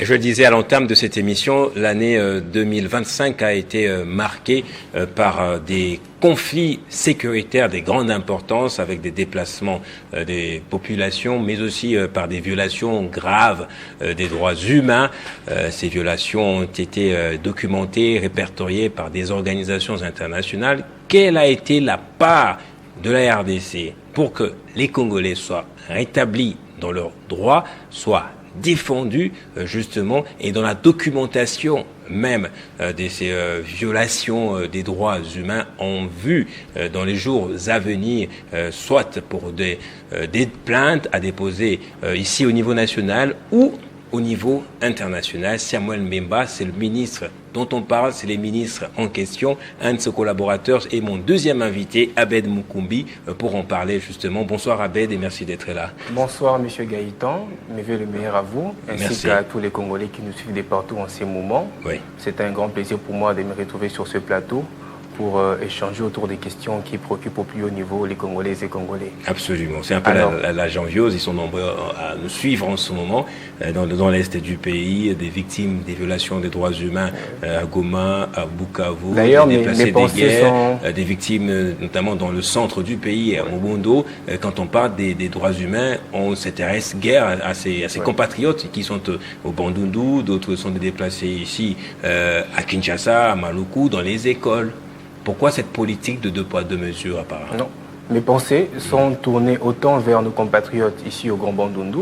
Je le disais à l'entame de cette émission, l'année 2025 a été marquée par des conflits sécuritaires de grande importance avec des déplacements des populations, mais aussi par des violations graves des droits humains. Ces violations ont été documentées, répertoriées par des organisations internationales. Quelle a été la part de la RDC pour que les Congolais soient rétablis dans leurs droits, soient défendus justement, et dans la documentation même de ces violations des droits humains en vue dans les jours à venir, soit pour des plaintes à déposer ici au niveau national ou au niveau international. Samuel Mbemba, c'est le ministre dont on parle, c'est les ministres en question. Un de ses collaborateurs est mon deuxième invité, Abed Mukumbi, pour en parler justement. Bonsoir Abed et merci d'être là. Bonsoir Monsieur Gaëtan, mes vœux le meilleur à vous, ainsi qu'à tous les Congolais qui nous suivent de partout en ces moments. Oui. C'est un grand plaisir pour moi de me retrouver sur ce plateau pour échanger autour des questions qui préoccupent au plus haut niveau les Congolaises et Congolais. Absolument. C'est un peu la janviose. Ils sont nombreux à nous suivre en ce moment dans l'est du pays, des victimes des violations des droits humains à Goma, à Bukavu, d'ailleurs, des déplacés des guerres, sont... des victimes notamment dans le centre du pays, à Mobondo. Quand on parle des droits humains, on s'intéresse guère à ces compatriotes qui sont au Bandundu, d'autres sont déplacés ici à Kinshasa, à Maluku, dans les écoles. Pourquoi cette politique de deux poids, deux mesures apparemment? Non. Mes pensées sont tournées autant vers nos compatriotes ici au Grand Bandundu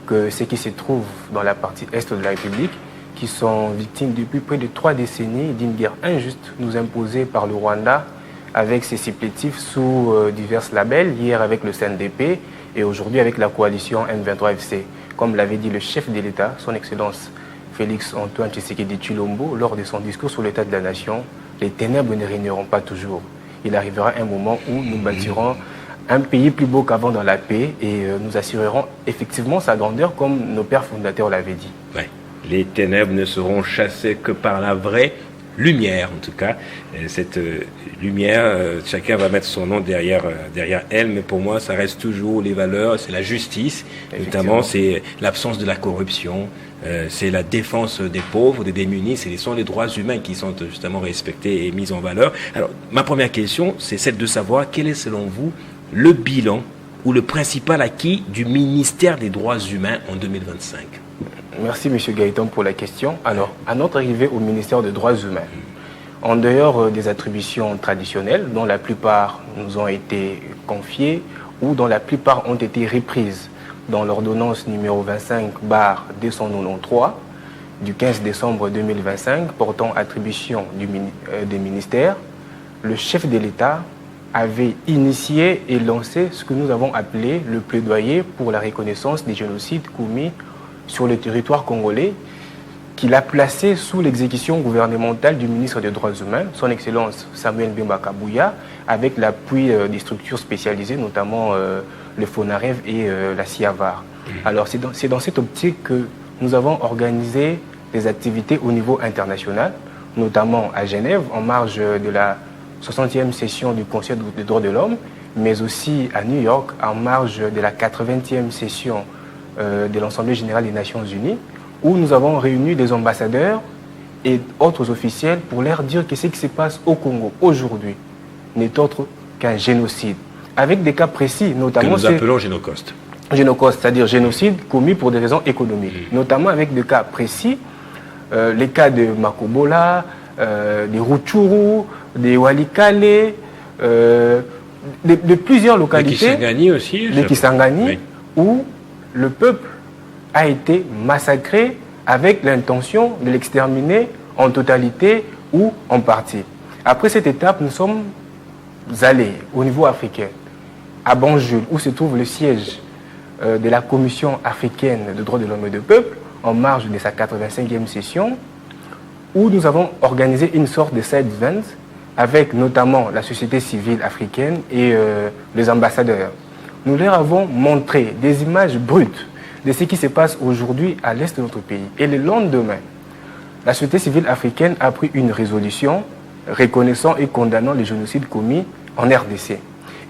que ceux qui se trouvent dans la partie est de la République, qui sont victimes depuis près de 3 décennies d'une guerre injuste nous imposée par le Rwanda avec ses supplétifs sous divers labels, hier avec le CNDP et aujourd'hui avec la coalition M23FC. Comme l'avait dit le chef de l'État, son Excellence Félix Antoine Tshisekedi Tshilombo, lors de son discours sur l'état de la nation, les ténèbres ne régneront pas toujours. Il arrivera un moment où nous bâtirons un pays plus beau qu'avant dans la paix et nous assurerons effectivement sa grandeur comme nos pères fondateurs l'avaient dit. Ouais. Les ténèbres ne seront chassées que par la vraie lumière, en tout cas. Cette lumière, chacun va mettre son nom derrière elle, mais pour moi, ça reste toujours les valeurs, c'est la justice, notamment c'est l'absence de la corruption, c'est la défense des pauvres, des démunis, ce sont les droits humains qui sont justement respectés et mis en valeur. Alors, ma première question, c'est celle de savoir quel est selon vous le bilan ou le principal acquis du ministère des droits humains en 2025? Merci M. Gaëtan pour la question. Alors, à notre arrivée au ministère des droits humains, en dehors des attributions traditionnelles dont la plupart nous ont été confiées ou dont la plupart ont été reprises dans l'ordonnance numéro 25/293 du 15 décembre 2025 portant attribution des ministères, le chef de l'État avait initié et lancé ce que nous avons appelé le plaidoyer pour la reconnaissance des génocides commis sur le territoire congolais, qu'il a placé sous l'exécution gouvernementale du ministre des Droits humains, son Excellence Samuel Mbemba Kabouya, avec l'appui des structures spécialisées, notamment le FONAREV et la CIAVAR. Alors c'est dans cette optique que nous avons organisé des activités au niveau international, notamment à Genève, en marge de la 60e session du Conseil des droits de l'homme, mais aussi à New York, en marge de la 80e session de l'Assemblée générale des Nations unies, où nous avons réuni des ambassadeurs et autres officiels pour leur dire que ce qui se passe au Congo aujourd'hui n'est autre qu'un génocide, avec des cas précis, notamment... Que nous appelons génocide. Génocide, c'est-à-dire génocide commis pour des raisons économiques, notamment avec des cas précis, les cas de Makobola, des Rutshuru, des Walikale, de plusieurs localités, Kisangani aussi, de Kisangani, où le peuple a été massacré avec l'intention de l'exterminer en totalité ou en partie. Après cette étape, nous sommes allés au niveau africain, à Banjul, où se trouve le siège de la Commission africaine des droits de l'homme et du peuple, en marge de sa 85e session, où nous avons organisé une sorte de side event avec notamment la société civile africaine et les ambassadeurs. Nous leur avons montré des images brutes de ce qui se passe aujourd'hui à l'est de notre pays. Et le lendemain, la société civile africaine a pris une résolution reconnaissant et condamnant les génocides commis en RDC.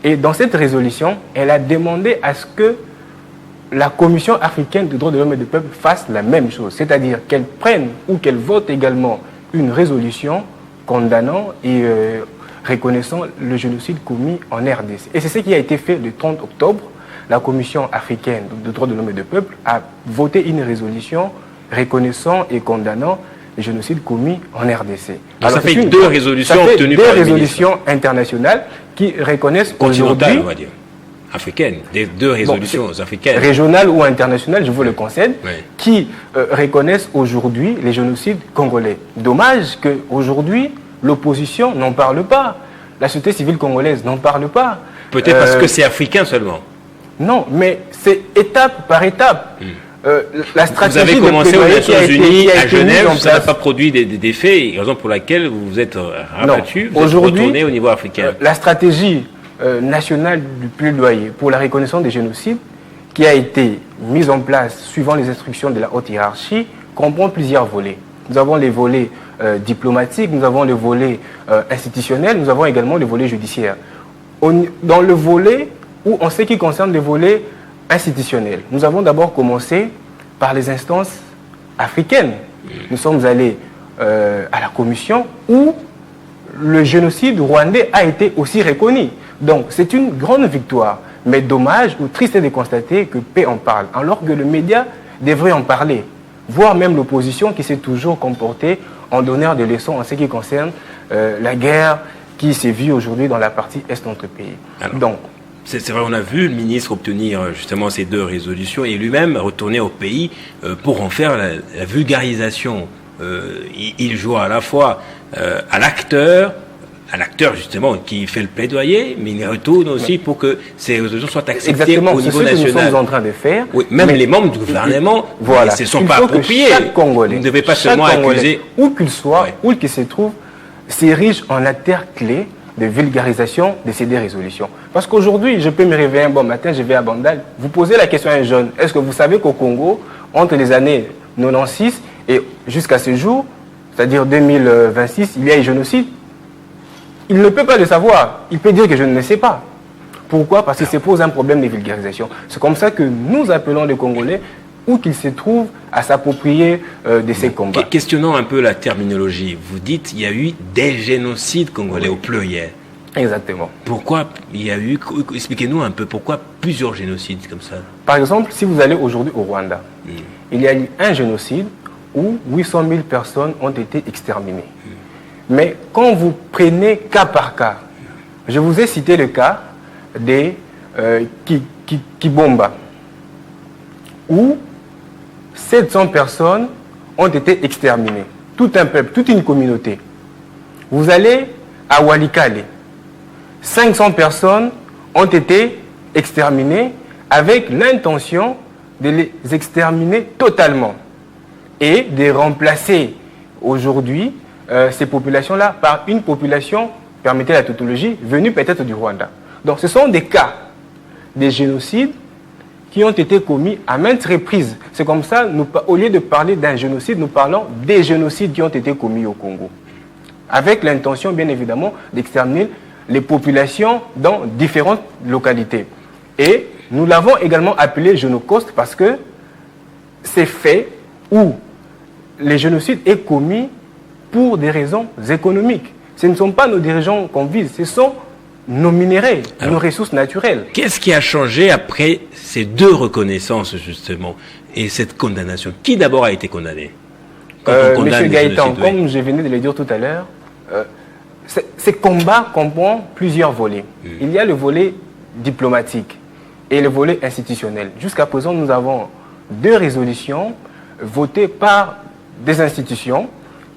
Et dans cette résolution, elle a demandé à ce que la Commission africaine des droits de l'homme et du peuple fasse la même chose, c'est-à-dire qu'elle prenne ou qu'elle vote également une résolution condamnant et reconnaissant le génocide commis en RDC. Et c'est ce qui a été fait le 30 octobre. La Commission africaine des droits de l'homme et du peuple a voté une résolution reconnaissant et condamnant le génocide commis en RDC. Donc alors, ça fait deux résolutions obtenues par le ministre. Deux résolutions internationales qui reconnaissent aujourd'hui... on va dire. Africaines, des deux résolutions africaines. Régionales ou internationales, je vous le concède, oui. Qui reconnaissent aujourd'hui les génocides congolais. Dommage qu'aujourd'hui, l'opposition n'en parle pas. La société civile congolaise n'en parle pas. Peut-être parce que c'est africain seulement. Non, mais c'est étape par étape. La stratégie vous avez commencé aux Nations Unies à Genève, ça n'a pas produit des faits, raison pour laquelle vous vous êtes rabattu, vous êtes retourné au niveau africain. La stratégie nationale du plaidoyer pour la reconnaissance des génocides, qui a été mise en place suivant les instructions de la haute hiérarchie, comprend plusieurs volets. Nous avons les volets diplomatiques, nous avons le volet institutionnel, nous avons également le volet judiciaire. Dans le volet, ou en ce qui concerne les volets institutionnels, nous avons d'abord commencé par les instances africaines. Nous sommes allés à la commission où le génocide rwandais a été aussi reconnu. Donc c'est une grande victoire, mais dommage ou triste de constater que peu en parle, alors que le média devrait en parler, voire même l'opposition qui s'est toujours comportée en donneur de leçons en ce qui concerne la guerre qui sévit aujourd'hui dans la partie est de notre pays. Alors, donc, c'est vrai, on a vu le ministre obtenir justement ces deux résolutions et lui-même retourner au pays pour en faire la vulgarisation. Il joue à la fois à l'acteur justement qui fait le plaidoyer, mais il retourne aussi pour que ces résolutions soient acceptées au niveau national. C'est ce que nous sommes en train de faire. Oui, même les membres du gouvernement voilà, ne se sont pas appropriés. Chaque Congolais, vous ne devez pas seulement accuser... Où qu'il soit, où qu'il se trouve, s'érige en acteur clé de vulgarisation de ces deux résolutions. Parce qu'aujourd'hui, je peux me réveiller un bon matin, je vais à Bandal, vous posez la question à un jeune, est-ce que vous savez qu'au Congo, entre les années 96 et jusqu'à ce jour, c'est-à-dire 2026, il y a un génocide? Il ne peut pas le savoir. Il peut dire que je ne le sais pas. Pourquoi? Parce qu'il se pose un problème de vulgarisation. C'est comme ça que nous appelons les Congolais, où qu'ils se trouvent, à s'approprier de ces combats. Questionnons un peu la terminologie. Vous dites qu'il y a eu des génocides congolais au pluriel. Exactement. Pourquoi il y a eu... Expliquez-nous un peu, pourquoi plusieurs génocides comme ça? Par exemple, si vous allez aujourd'hui au Rwanda, il y a eu un génocide où 800 000 personnes ont été exterminées. Mais quand vous prenez cas par cas, je vous ai cité le cas des Kibomba, où 700 personnes ont été exterminées. Tout un peuple, toute une communauté. Vous allez à Walikale, 500 personnes ont été exterminées avec l'intention de les exterminer totalement et de remplacer aujourd'hui ces populations-là par une population, permettez la tautologie, venue peut-être du Rwanda. Donc ce sont des cas de génocides qui ont été commis à maintes reprises. C'est comme ça, au lieu de parler d'un génocide, nous parlons des génocides qui ont été commis au Congo. Avec l'intention, bien évidemment, d'exterminer les populations dans différentes localités. Et nous l'avons également appelé génocide parce que c'est fait où les génocides est commis pour des raisons économiques. Ce ne sont pas nos dirigeants qu'on vise, ce sont nos minéraux, nos ressources naturelles. Qu'est-ce qui a changé après ces deux reconnaissances, justement, et cette condamnation? Qui d'abord a été condamné? Monsieur Gaëtan, comme je venais de le dire tout à l'heure, ces combats comprennent plusieurs volets. Il y a le volet diplomatique et le volet institutionnel. Jusqu'à présent, nous avons deux résolutions votées par des institutions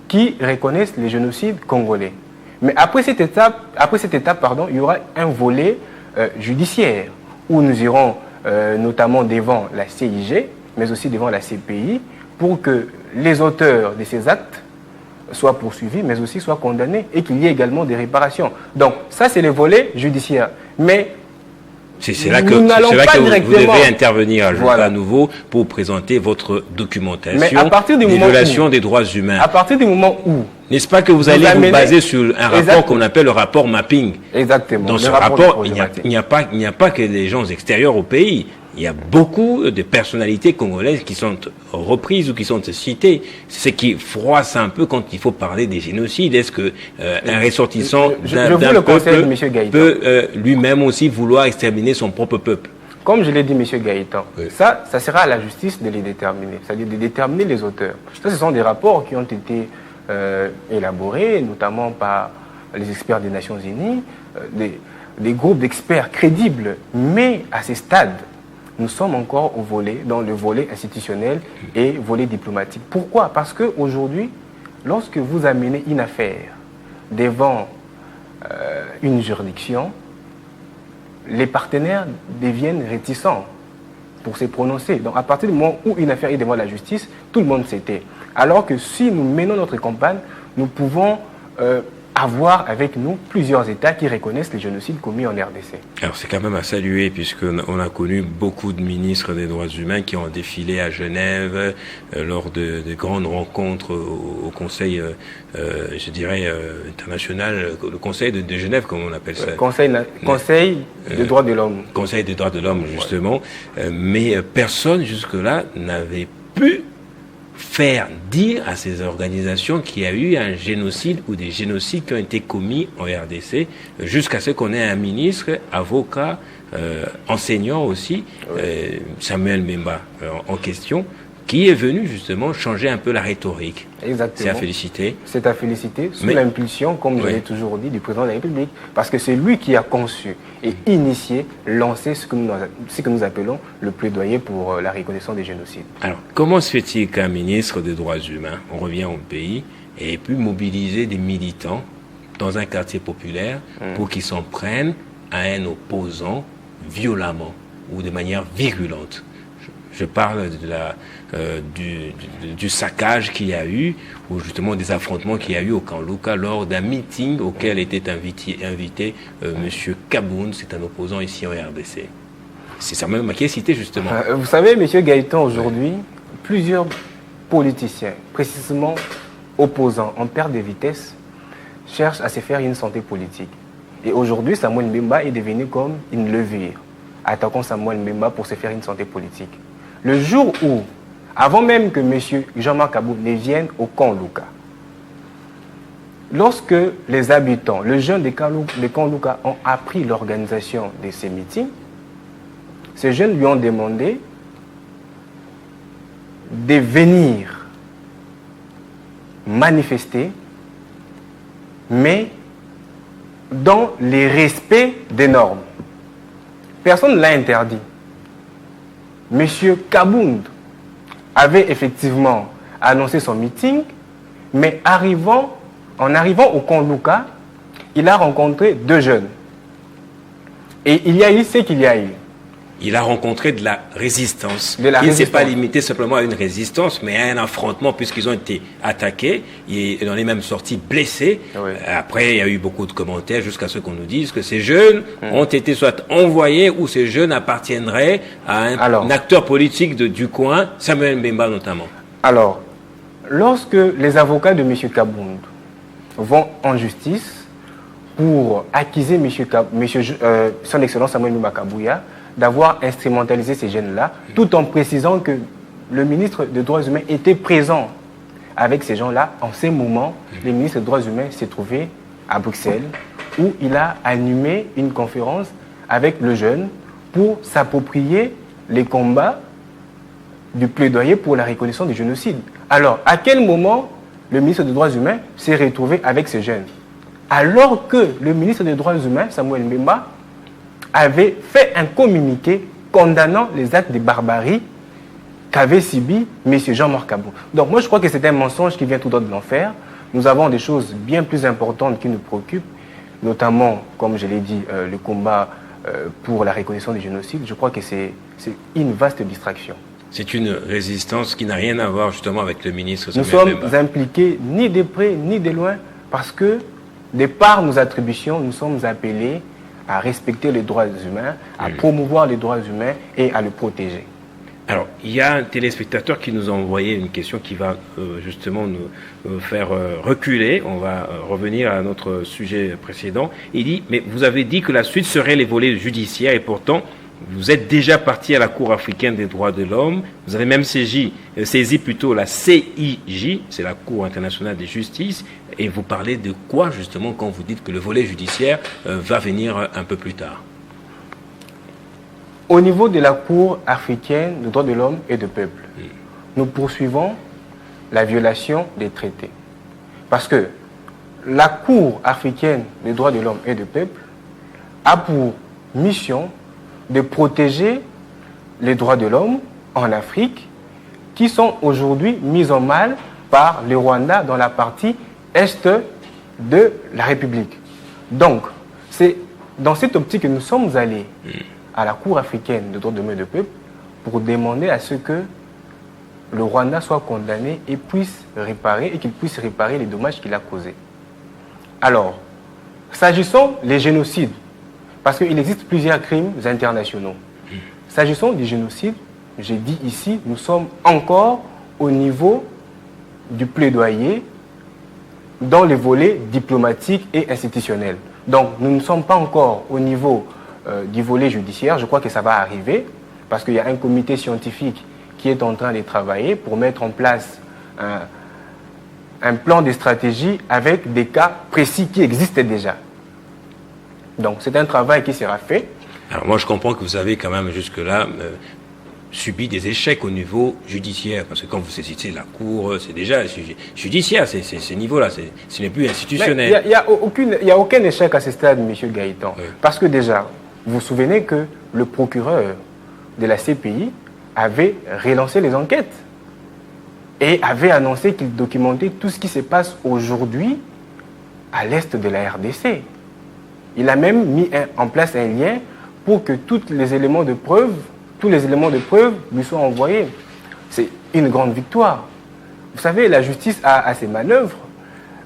qui reconnaissent les génocides congolais. Mais après cette étape, il y aura un volet judiciaire où nous irons notamment devant la CIG, mais aussi devant la CPI, pour que les auteurs de ces actes soient poursuivis, mais aussi soient condamnés et qu'il y ait également des réparations. Donc ça, c'est le volet judiciaire. Mais c'est là que vous devez intervenir à nouveau pour présenter votre documentation des violations des droits humains. À partir du moment où... N'est-ce pas que vous allez vous baser sur un rapport qu'on appelle le rapport mapping? Exactement. Dans ce rapport, il n'y a pas que les gens extérieurs au pays. il y a beaucoup de personnalités congolaises qui sont reprises ou qui sont citées. C'est ce qui froisse un peu quand il faut parler des génocides. Est-ce que un ressortissant d'un peuple peut lui-même aussi vouloir exterminer son propre peuple? Comme je l'ai dit, M. Gaëtan, oui. ça sera à la justice de les déterminer, c'est-à-dire de déterminer les auteurs. Ça, ce sont des rapports qui ont été élaborés, notamment par les experts des Nations Unies, des groupes d'experts crédibles. Mais à ces stades, nous sommes encore dans le volet institutionnel et volet diplomatique. Pourquoi? Parce qu'aujourd'hui, lorsque vous amenez une affaire devant une juridiction, les partenaires deviennent réticents pour se prononcer. Donc à partir du moment où une affaire est devant la justice, tout le monde s'était. Alors que si nous menons notre campagne, nous pouvons avoir avec nous plusieurs États qui reconnaissent les génocides commis en RDC. Alors c'est quand même à saluer puisqu'on a connu beaucoup de ministres des droits humains qui ont défilé à Genève lors de grandes rencontres au Conseil, je dirais, international, le Conseil de Genève, comme on appelle ça. Conseil des droits de l'homme. Conseil des droits de l'homme, justement. Ouais. Mais personne jusque-là n'avait pu faire dire à ces organisations qu'il y a eu un génocide ou des génocides qui ont été commis en RDC, jusqu'à ce qu'on ait un ministre, avocat, enseignant aussi, Samuel Mbemba en question, qui est venu justement changer un peu la rhétorique. Exactement. C'est à féliciter. C'est à féliciter, sous l'impulsion, comme je l'ai toujours dit, du président de la République, parce que c'est lui qui a conçu et initié, lancé ce que nous appelons le plaidoyer pour la reconnaissance des génocides. Alors, comment se fait-il qu'un ministre des droits humains, on revient au pays, ait pu mobiliser des militants dans un quartier populaire pour qu'ils s'en prennent à un opposant violemment ou de manière virulente? Je parle du saccage qu'il y a eu, ou justement des affrontements qu'il y a eu au camp Luka lors d'un meeting auquel était invité M. Kaboun, c'est un opposant ici en RDC. C'est ça même qui est cité justement. Vous savez, M. Gaëtan, aujourd'hui, plusieurs politiciens, précisément opposants en perte de vitesse, cherchent à se faire une santé politique. Et aujourd'hui, Samuel Mbemba est devenu comme une levure, attaquant Samuel Mbemba pour se faire une santé politique. Le jour où, avant même que M. Jean-Marc Kabou ne vienne au camp Luka, lorsque les habitants, les jeunes des camps Luka ont appris l'organisation de ces meetings, ces jeunes lui ont demandé de venir manifester, mais dans les respects des normes. Personne ne l'a interdit. Monsieur Kabound avait effectivement annoncé son meeting, mais en arrivant au camp Luka, il a rencontré deux jeunes. Et il y a eu ce qu'il y a eu. Il a rencontré de la résistance. Il ne s'est pas limité simplement à une résistance, mais à un affrontement, puisqu'ils ont été attaqués. Il en est même sorti blessé. Oui. Après, il y a eu beaucoup de commentaires jusqu'à ce qu'on nous dise que ces jeunes ont été soit envoyés ou ces jeunes appartiendraient à un acteur politique du coin, Samuel Mbemba notamment. Alors, lorsque les avocats de M. Kabound vont en justice pour accuser son Excellence Samuel Mbemba Kabouya d'avoir instrumentalisé ces jeunes-là, tout en précisant que le ministre des Droits humains était présent avec ces gens-là. En ces moments, le ministre des Droits humains s'est trouvé à Bruxelles, où il a animé une conférence avec le jeune pour s'approprier les combats du plaidoyer pour la reconnaissance du génocide. Alors, à quel moment le ministre des Droits humains s'est retrouvé avec ces jeunes? Alors que le ministre des Droits humains, Samuel Mbemba, avait fait un communiqué condamnant les actes de barbarie qu'avait subi M. Jean-Marc Kabou. Donc moi je crois que c'est un mensonge qui vient tout droit de l'enfer. Nous avons des choses bien plus importantes qui nous préoccupent, notamment, comme je l'ai dit, le combat pour la reconnaissance du génocide. Je crois que c'est une vaste distraction. C'est une résistance qui n'a rien à voir justement avec le ministre. Nous sommes impliqués ni de près ni de loin parce que, de par nos attributions, nous sommes appelés à respecter les droits humains, à promouvoir les droits humains et à le protéger. Alors, il y a un téléspectateur qui nous a envoyé une question qui va justement nous faire reculer. On va revenir à notre sujet précédent. Il dit, mais vous avez dit que la suite serait les volets judiciaires et pourtant, Vous êtes déjà parti à la Cour africaine des droits de l'homme. Vous avez même saisi plutôt la CIJ, c'est la Cour internationale de justice. Et vous parlez de quoi justement quand vous dites que le volet judiciaire va venir un peu plus tard? Au niveau de la Cour africaine des droits de l'homme et du peuple, nous poursuivons la violation des traités. Parce que la Cour africaine des droits de l'homme et du peuple a pour mission de protéger les droits de l'homme en Afrique qui sont aujourd'hui mis en mal par le Rwanda dans la partie est de la République. Donc, c'est dans cette optique que nous sommes allés à la Cour africaine des droits de l'homme et du peuple pour demander à ce que le Rwanda soit condamné et qu'il puisse réparer les dommages qu'il a causés. Alors, s'agissant des génocides, parce qu'il existe plusieurs crimes internationaux. S'agissant du génocide, j'ai dit ici, nous sommes encore au niveau du plaidoyer dans les volets diplomatiques et institutionnels. Donc, nous ne sommes pas encore au niveau du volet judiciaire. Je crois que ça va arriver, parce qu'il y a un comité scientifique qui est en train de travailler pour mettre en place un plan de stratégie avec des cas précis qui existent déjà. Donc, c'est un travail qui sera fait. Alors, moi, je comprends que vous avez quand même jusque-là subi des échecs au niveau judiciaire. Parce que quand vous citez la Cour, c'est déjà judiciaire, c'est ce niveau-là. Ce n'est plus institutionnel. Il n'y a aucun échec à ce stade, M. Gaëtan. Oui. Parce que déjà, vous vous souvenez que le procureur de la CPI avait relancé les enquêtes et avait annoncé qu'il documentait tout ce qui se passe aujourd'hui à l'est de la RDC. Il a même mis en place un lien pour que tous les éléments de preuve lui soient envoyés. C'est une grande victoire. Vous savez, la justice a ses manœuvres.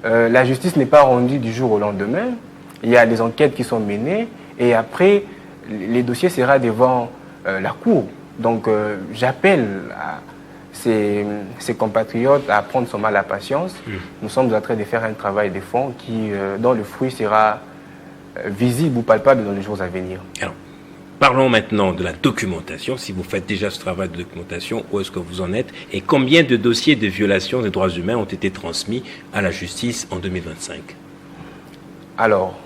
La justice n'est pas rendue du jour au lendemain. Il y a des enquêtes qui sont menées et après, les dossiers seront devant la Cour. Donc, j'appelle ses compatriotes à prendre son mal à patience. Nous sommes en train de faire un travail de fond dont le fruit sera visible ou palpable dans les jours à venir. Alors, parlons maintenant de la documentation. Si vous faites déjà ce travail de documentation, où est-ce que vous en êtes et combien de dossiers de violation des droits humains ont été transmis à la justice en 2025? Alors,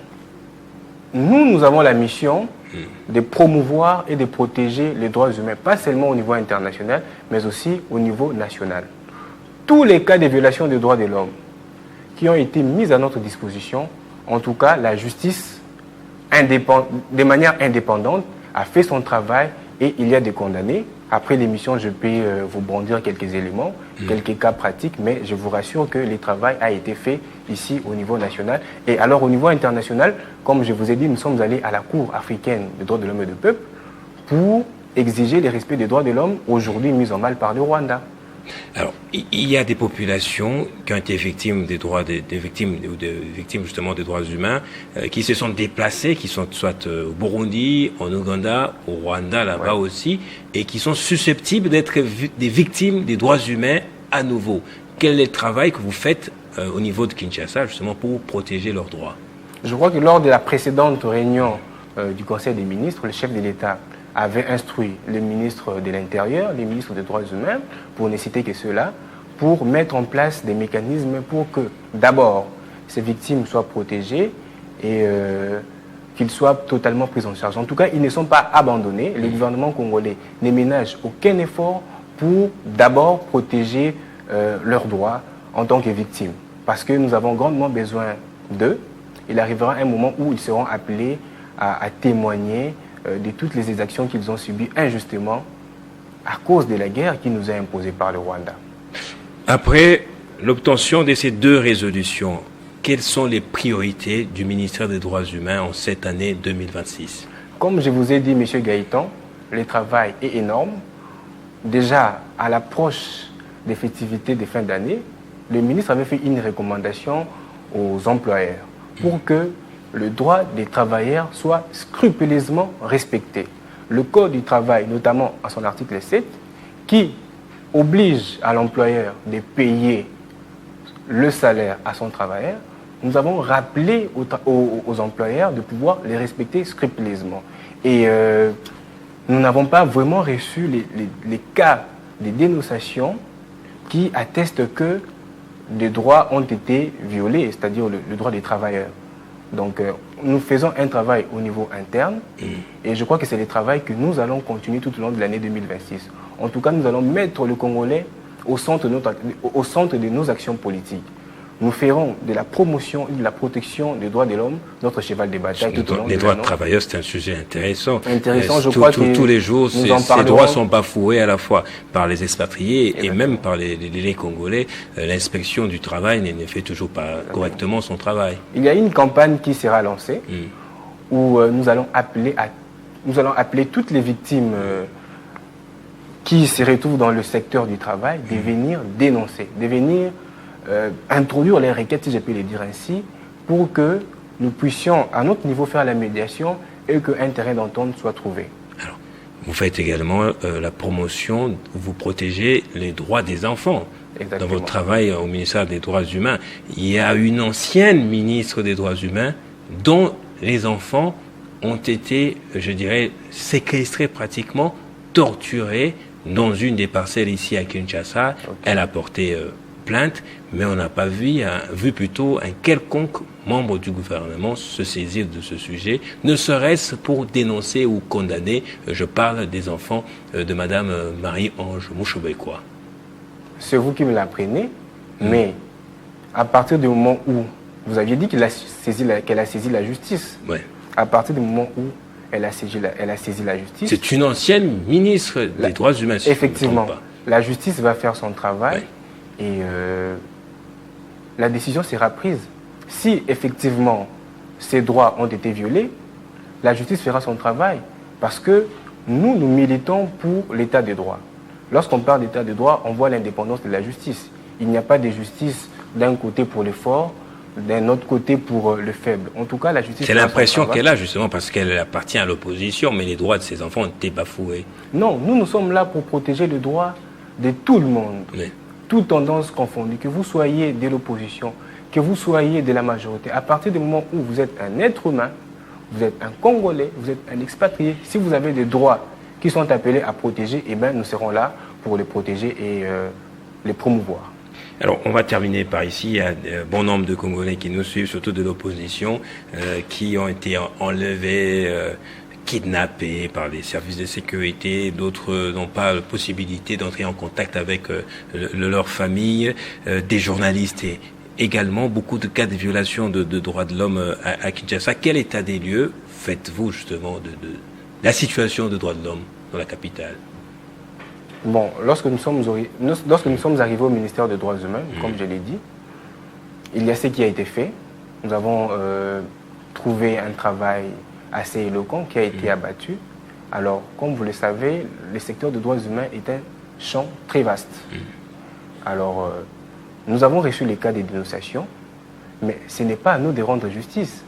nous avons la mission de promouvoir et de protéger les droits humains, pas seulement au niveau international, mais aussi au niveau national. Tous les cas de violation des droits de l'homme qui ont été mis à notre disposition, en tout cas, la justice, de manière indépendante, a fait son travail et il y a des condamnés. Après l'émission, je peux vous brandir quelques éléments, quelques cas pratiques, mais je vous rassure que le travail a été fait ici au niveau national. Et alors au niveau international, comme je vous ai dit, nous sommes allés à la Cour africaine des droits de l'homme et du peuple pour exiger le respect des droits de l'homme aujourd'hui mis en mal par le Rwanda. Alors, il y a des populations qui ont été victimes victimes justement des droits humains, qui se sont déplacées, qui sont soit au Burundi, en Ouganda, au Rwanda, là-bas aussi, et qui sont susceptibles d'être des victimes des droits humains à nouveau. Quel est le travail que vous faites au niveau de Kinshasa, justement, pour protéger leurs droits? Je crois que lors de la précédente réunion du Conseil des ministres, le chef de l'État avait instruit le ministre de l'Intérieur, le ministre des Droits humains, pour ne citer que ceux-là, pour mettre en place des mécanismes pour que, d'abord, ces victimes soient protégées et qu'ils soient totalement pris en charge. En tout cas, ils ne sont pas abandonnés. Le gouvernement congolais ne ménage aucun effort pour d'abord protéger leurs droits en tant que victimes. Parce que nous avons grandement besoin d'eux. Il arrivera un moment où ils seront appelés à témoigner de toutes les exactions qu'ils ont subies injustement à cause de la guerre qui nous a imposée par le Rwanda. Après l'obtention de ces deux résolutions, quelles sont les priorités du ministère des Droits humains en cette année 2026? Comme je vous ai dit, M. Gaëtan, le travail est énorme. Déjà, à l'approche des festivités de fin d'année, le ministre avait fait une recommandation aux employeurs pour que le droit des travailleurs soit scrupuleusement respecté. Le Code du travail, notamment à son article 7, qui oblige à l'employeur de payer le salaire à son travailleur, nous avons rappelé aux employeurs de pouvoir les respecter scrupuleusement. Et nous n'avons pas vraiment reçu les cas de dénonciation qui attestent que des droits ont été violés, c'est-à-dire le droit des travailleurs. Donc, nous faisons un travail au niveau interne et je crois que c'est le travail que nous allons continuer tout au long de l'année 2026. En tout cas, nous allons mettre le Congolais au centre de nos actions politiques. Nous ferons de la promotion et de la protection des droits de l'homme notre cheval de bataille tout au long de l'année. Les droits de travailleurs, c'est un sujet intéressant. Je crois que tous les jours, ces droits sont bafoués à la fois par les expatriés et même par les Congolais. L'inspection du travail ne fait toujours pas correctement son travail. Il y a une campagne qui sera lancée où nous allons appeler toutes les victimes qui se retrouvent dans le secteur du travail de venir dénoncer, de venir introduire les requêtes, si je peux les dire ainsi, pour que nous puissions à notre niveau faire la médiation et qu'un terrain d'entente soit trouvé. Alors, vous faites également la promotion, vous protégez les droits des enfants. Exactement. Dans votre travail au ministère des Droits Humains, il y a une ancienne ministre des Droits Humains dont les enfants ont été, je dirais, séquestrés pratiquement, torturés dans une des parcelles ici à Kinshasa. Okay. Elle a porté plainte, mais on n'a pas vu plutôt un quelconque membre du gouvernement se saisir de ce sujet, ne serait-ce pour dénoncer ou condamner, je parle des enfants de Madame Marie-Ange Mouchobekwa. C'est vous qui me l'apprenez, mais à partir du moment où vous aviez dit qu'elle a saisi la justice, ouais. À partir du moment où elle a saisi la justice... C'est une ancienne ministre des droits humains. Si effectivement, la justice va faire son travail. Ouais. Et la décision sera prise. Si effectivement ces droits ont été violés, la justice fera son travail. Parce que nous militons pour l'état des droits. Lorsqu'on parle d'état des droits, on voit l'indépendance de la justice. Il n'y a pas de justice d'un côté pour les forts, d'un autre côté pour le faible. En tout cas, la justice... C'est l'impression qu'elle a justement parce qu'elle appartient à l'opposition, mais les droits de ses enfants ont été bafoués. Non, nous sommes là pour protéger les droits de tout le monde. Oui. Toutes tendances confondues, que vous soyez de l'opposition, que vous soyez de la majorité, à partir du moment où vous êtes un être humain, vous êtes un Congolais, vous êtes un expatrié, si vous avez des droits qui sont appelés à protéger, eh bien, nous serons là pour les protéger et les promouvoir. Alors, on va terminer par ici. Il y a un bon nombre de Congolais qui nous suivent, surtout de l'opposition, qui ont été enlevés, kidnappés par les services de sécurité, d'autres n'ont pas la possibilité d'entrer en contact avec leur famille, des journalistes et également beaucoup de cas de violation de droits de l'homme à Kinshasa. Quel état des lieux faites-vous justement de la situation de droits de l'homme dans la capitale? Bon, lorsque nous sommes arrivés au ministère des Droits Humains, comme je l'ai dit, il y a ce qui a été fait. Nous avons trouvé un travail assez éloquent qui a été abattu. Alors, comme vous le savez, le secteur des droits humains est un champ très vaste. Alors, nous avons reçu les cas de dénonciation, mais ce n'est pas à nous de rendre justice.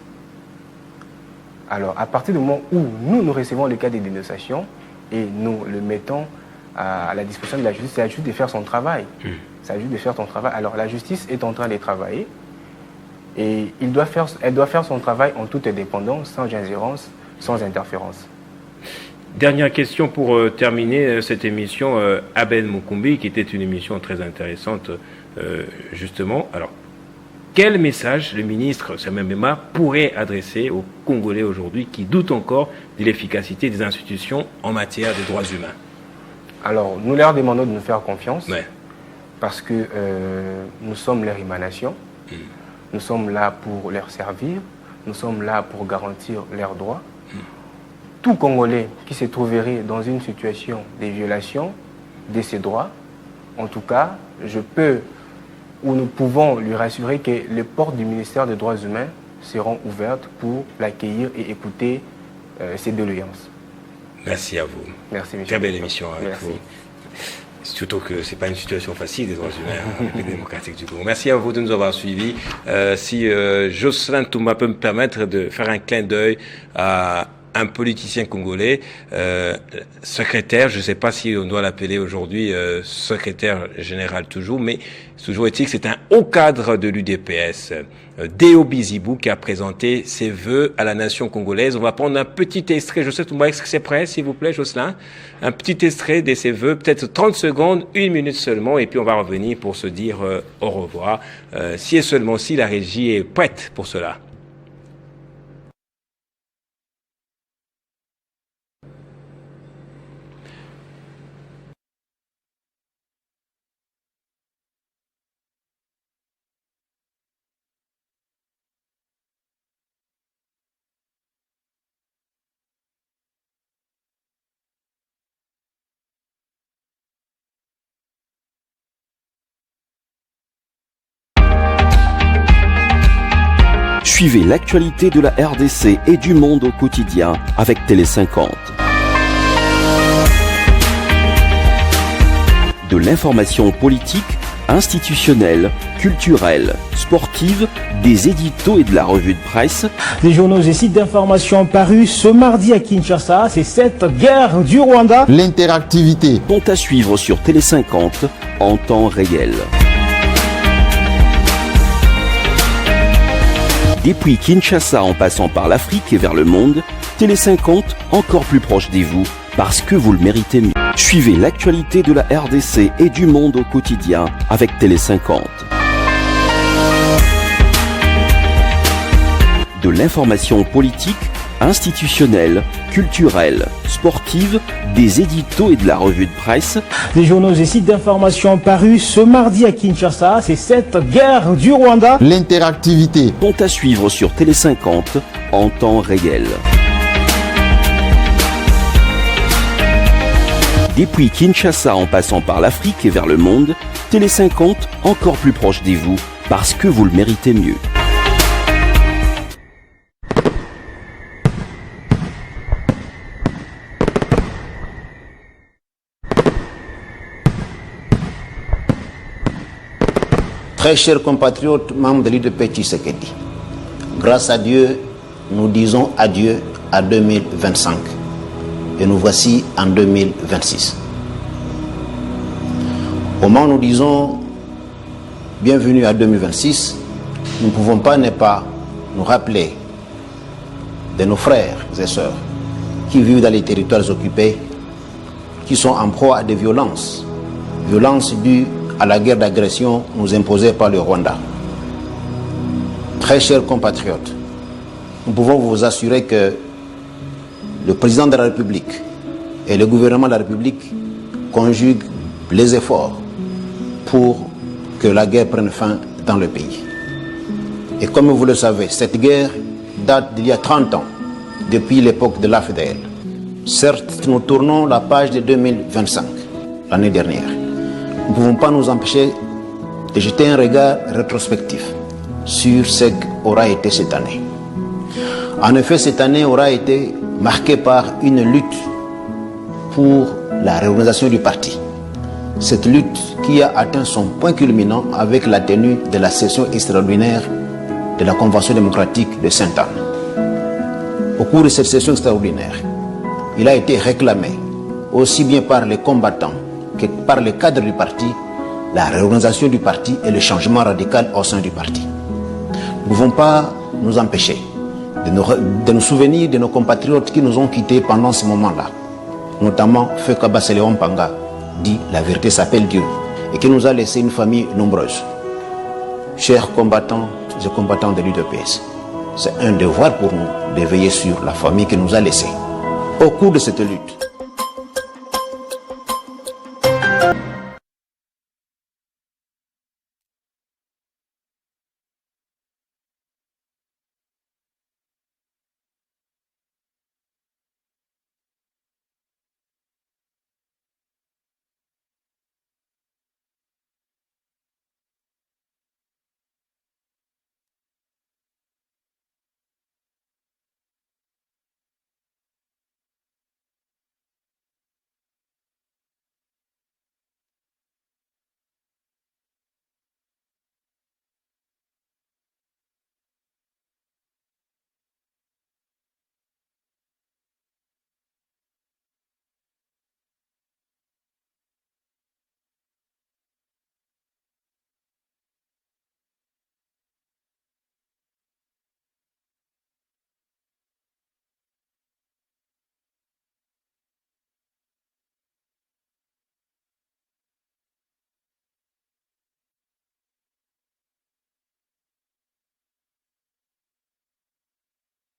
Alors, à partir du moment où nous recevons les cas de dénonciation et nous le mettons à la disposition de la justice, c'est à la justice de faire son travail. C'est à la justice de faire son travail. Alors, la justice est en train de travailler. Et elle doit faire son travail en toute indépendance, sans ingérence, sans interférence. Dernière question pour terminer cette émission, Abel Mukumbi, qui était une émission très intéressante, justement. Alors, quel message le ministre Samuel Mbemba pourrait adresser aux Congolais aujourd'hui qui doutent encore de l'efficacité des institutions en matière de droits humains? Alors, nous leur demandons de nous faire confiance, ouais. Parce que nous sommes leur émanation. Nous sommes là pour leur servir, nous sommes là pour garantir leurs droits. Tout Congolais qui se trouverait dans une situation de violation de ses droits, en tout cas, nous pouvons lui rassurer que les portes du ministère des Droits Humains seront ouvertes pour l'accueillir et écouter ses doléances. Merci à vous. Merci, monsieur. Très belle émission avec Merci. vous. Surtout que ce n'est pas une situation facile des droits humains en République démocratique du Congo. Merci à vous de nous avoir suivis. Si Jocelyn Touma peut me permettre de faire un clin d'œil à un politicien congolais, secrétaire, je ne sais pas si on doit l'appeler aujourd'hui secrétaire général toujours, mais toujours est-il que c'est un haut cadre de l'UDPS, Deo Bizibou, qui a présenté ses vœux à la nation congolaise. On va prendre un petit extrait, je sais tout, est-ce que c'est prêt, s'il vous plaît, Jocelyn? Un petit extrait de ses vœux, peut-être 30 secondes, 1 minute seulement, et puis on va revenir pour se dire au revoir, si et seulement si la régie est prête pour cela. Suivez l'actualité de la RDC et du monde au quotidien avec Télé 50. De l'information politique, institutionnelle, culturelle, sportive, des éditos et de la revue de presse. Des journaux et sites d'information parus ce mardi à Kinshasa, c'est cette guerre du Rwanda. L'interactivité sont à suivre sur Télé 50 en temps réel. Depuis Kinshasa en passant par l'Afrique et vers le monde, Télé 50 encore plus proche de vous parce que vous le méritez mieux. Suivez l'actualité de la RDC et du monde au quotidien avec Télé 50. De l'information politique, institutionnelle, culturelle, sportive, des éditos et de la revue de presse. Des journaux et sites d'information parus ce mardi à Kinshasa, c'est cette guerre du Rwanda. L'interactivité sont à suivre sur Télé 50 en temps réel. Depuis Kinshasa en passant par l'Afrique et vers le monde, Télé 50 encore plus proche de vous parce que vous le méritez mieux. Très chers compatriotes, membres de l'UDP Tshisekedi, grâce à Dieu, nous disons adieu à 2025 et nous voici en 2026. Au moment où nous disons bienvenue à 2026, nous ne pouvons pas ne pas nous rappeler de nos frères et sœurs qui vivent dans les territoires occupés, qui sont en proie à des violences dues à la guerre d'agression nous imposée par le Rwanda. Très chers compatriotes, nous pouvons vous assurer que le président de la République et le gouvernement de la République conjuguent les efforts pour que la guerre prenne fin dans le pays. Et comme vous le savez, cette guerre date d'il y a 30 ans, depuis l'époque de l'AFDL. Certes, nous tournons la page de 2025, l'année dernière. Nous ne pouvons pas nous empêcher de jeter un regard rétrospectif sur ce qu'aura été cette année. En effet, cette année aura été marquée par une lutte pour la réorganisation du parti. Cette lutte qui a atteint son point culminant avec la tenue de la session extraordinaire de la Convention démocratique de Sainte-Anne. Au cours de cette session extraordinaire, il a été réclamé, aussi bien par les combattants que par les cadres du parti, la réorganisation du parti et le changement radical au sein du parti. Nous ne pouvons pas nous empêcher de nous souvenir de nos compatriotes qui nous ont quittés pendant ce moment-là, notamment Feu Kabase Léon Panga, dit la vérité s'appelle Dieu, et qui nous a laissé une famille nombreuse. Chers combattants et combattants de l'UDPS, c'est un devoir pour nous de veiller sur la famille qui nous a laissés. Au cours de cette lutte,